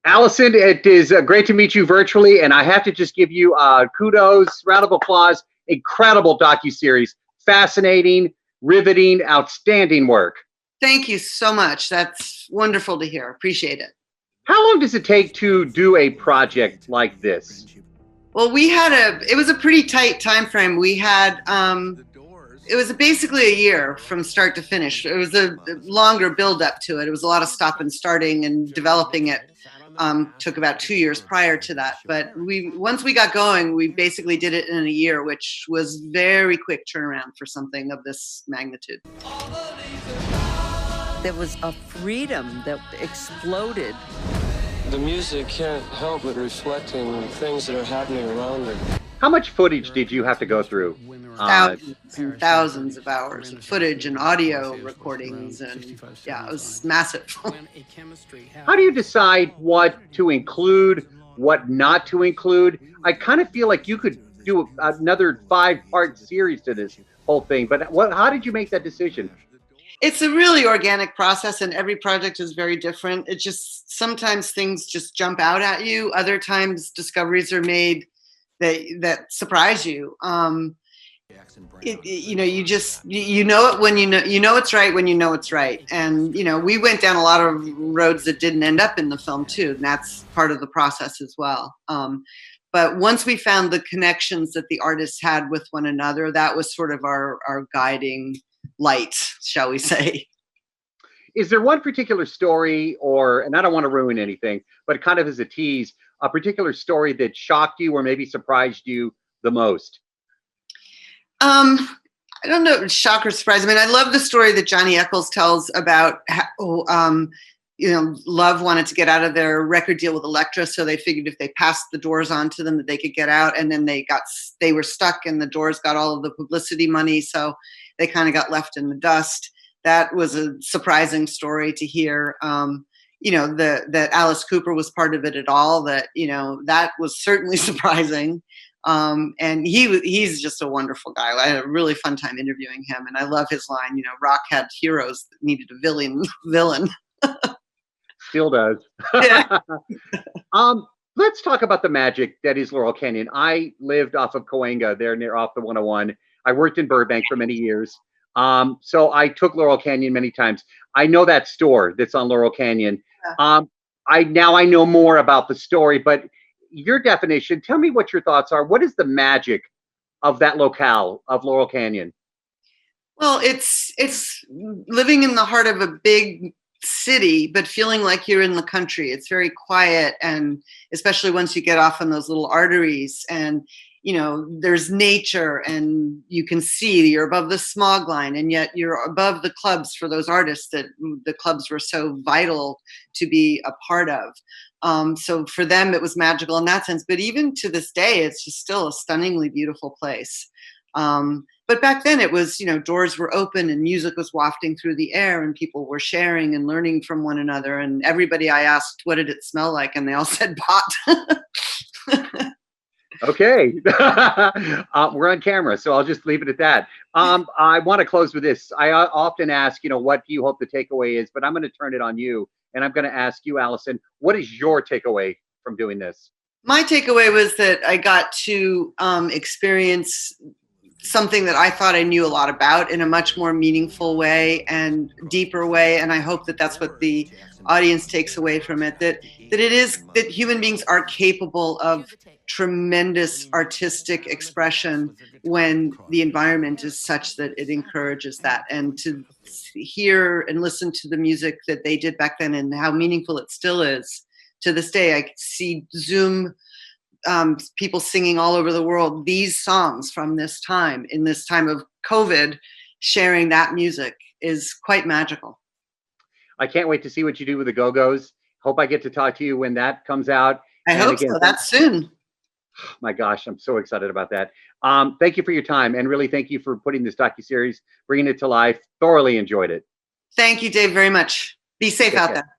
Alison, it is great to meet you virtually, and I have to just give you kudos, round of applause. Incredible docuseries, fascinating, riveting, outstanding work. Thank you so much. That's wonderful to hear. Appreciate it. How long does it take to do a project like this? Well, it was a pretty tight time frame. We had, it was basically a year from start to finish. It was a longer build up to it. It was a lot of stop and starting, and developing it took about 2 years prior to that. But once we got going, we basically did it in a year, which was very quick turnaround for something of this magnitude. There was a freedom that exploded. The music can't help but reflecting things that are happening around it. How much footage did you have to go through? Thousands and thousands of hours of footage and audio recordings, and yeah, it was massive. How do you decide what to include, what not to include? I kind of feel like you could do another 5-part series to this whole thing, but how did you make that decision? It's a really organic process, and every project is very different. It just, sometimes things just jump out at you. Other times discoveries are made that surprise you. You know, you know it when you know it's right when you know it's right. And, you know, we went down a lot of roads that didn't end up in the film too. And that's part of the process as well. But once we found the connections that the artists had with one another, that was sort of our guiding light, shall we say. Is there one particular story, and I don't want to ruin anything, but kind of as a tease, a particular story that shocked you or maybe surprised you the most? I don't know, shock or surprise. I mean, I love the story that Johnny Eccles tells about how, you know, Love wanted to get out of their record deal with Elektra, so they figured if they passed the Doors on to them that they could get out, and then they were stuck, and the Doors got all of the publicity money, so they kind of got left in the dust. That was a surprising story to hear. You know, that Alice Cooper was part of it at all. That, you know, that was certainly surprising. And he's just a wonderful guy. I had a really fun time interviewing him, and I love his line, you know, rock had heroes that needed a villain. Still does. Yeah. Let's talk about the magic that is Laurel Canyon. I lived off of Cahuenga, there near off the 101. I worked in Burbank for many years. So I took Laurel Canyon many times. I know that store that's on Laurel Canyon. Yeah. I know more about the story, but your definition, tell me what your thoughts are. What is the magic of that locale of Laurel Canyon? Well, it's living in the heart of a big city, but feeling like you're in the country. It's very quiet, and especially once you get off on those little arteries, and you know, there's nature, and you can see you're above the smog line, and yet you're above the clubs for those artists that the clubs were so vital to be a part of. So for them, it was magical in that sense. But even to this day, it's just still a stunningly beautiful place. But back then it was, you know, doors were open and music was wafting through the air, and people were sharing and learning from one another. And everybody I asked, what did it smell like? And they all said pot. Okay. We're on camera, so I'll just leave it at that. I want to close with this. I often ask, you know, what do you hope the takeaway is? But I'm going to turn it on you. And I'm going to ask you, Alison, what is your takeaway from doing this? My takeaway was that I got to experience something that I thought I knew a lot about in a much more meaningful way and deeper way. And I hope that that's what the audience takes away from it, that human beings are capable of tremendous artistic expression when the environment is such that it encourages that. And to hear and listen to the music that they did back then and how meaningful it still is to this day. I see Zoom people singing all over the world these songs from this time, in this time of COVID. Sharing that music is quite magical. I can't wait to see what you do with the Go-Go's. Hope I get to talk to you when that comes out. I hope so. That's soon. My gosh, I'm so excited about that. Thank you for your time, and really thank you for putting this docuseries, bringing it to life. Thoroughly enjoyed it. Thank you, Dave, very much. Be safe out there.